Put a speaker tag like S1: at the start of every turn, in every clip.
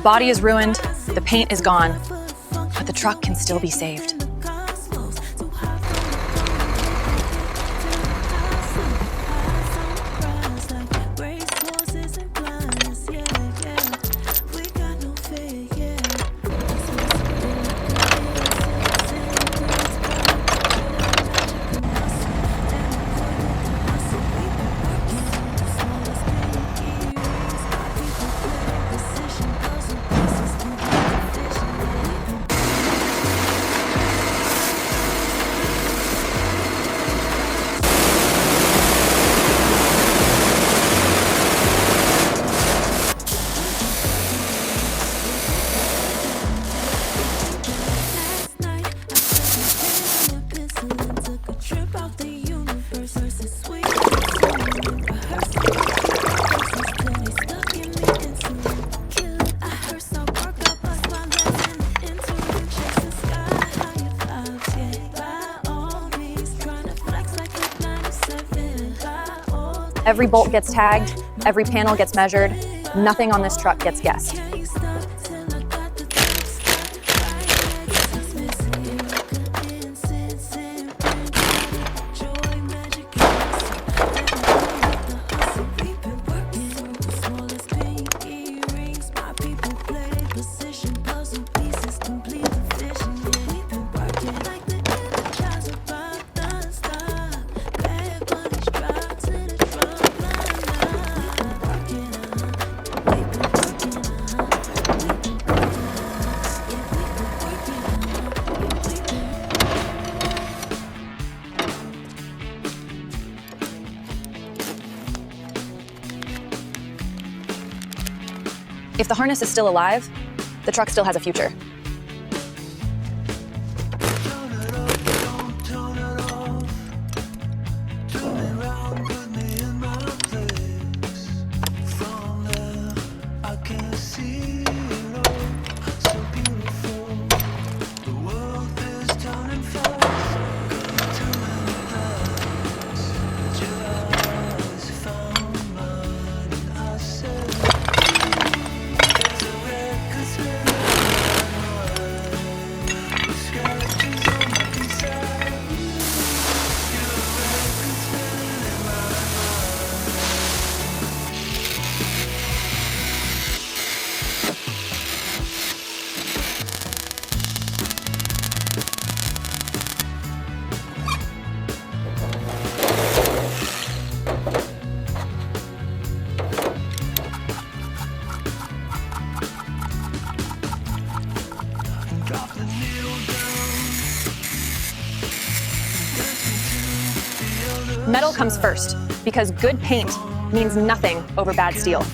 S1: body is ruined, the paint is gone, but the truck can still be saved. Every bolt gets tagged, every panel gets measured, nothing on this truck gets guessed. If the harness is still alive, the truck still has a future. Metal comes first, because good paint means nothing over bad steel.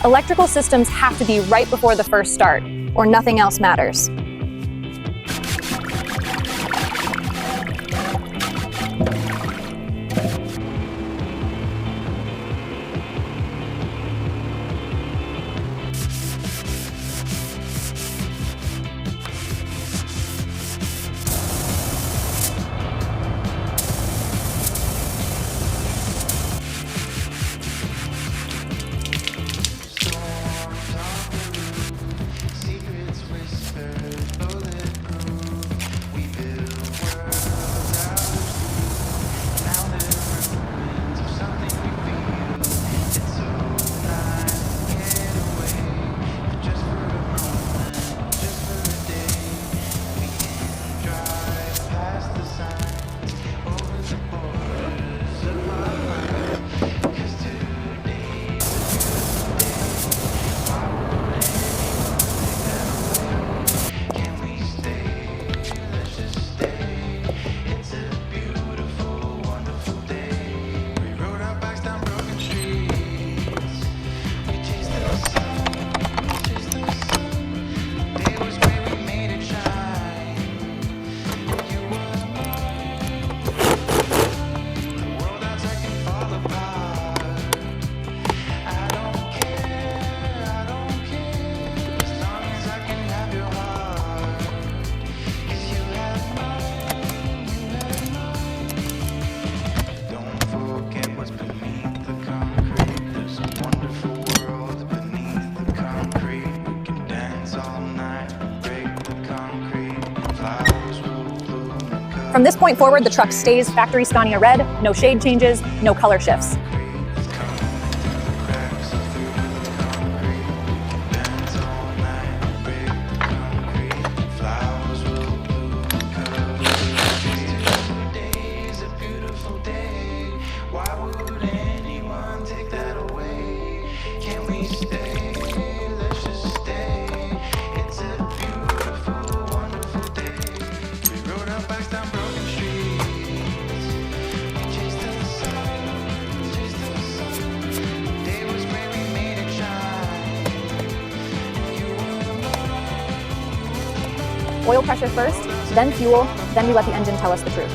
S1: Electrical systems have to be right before the first start, or nothing else matters. From this point forward, the truck stays factory Scania red, no shade changes, no color shifts. Oil pressure first, then fuel, then we let the engine tell us the truth.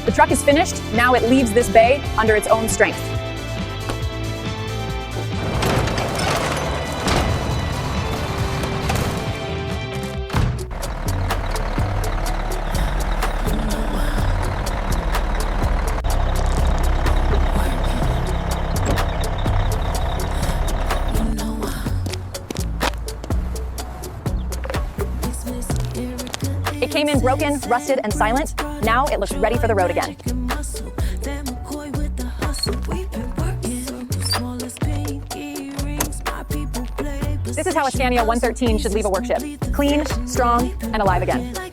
S1: The truck is finished, now it leaves this bay under its own strength. It came in broken, rusted, and silent. Now it looks ready for the road again. This is how a Scania 113 should leave a workshop. Clean, strong, and alive again.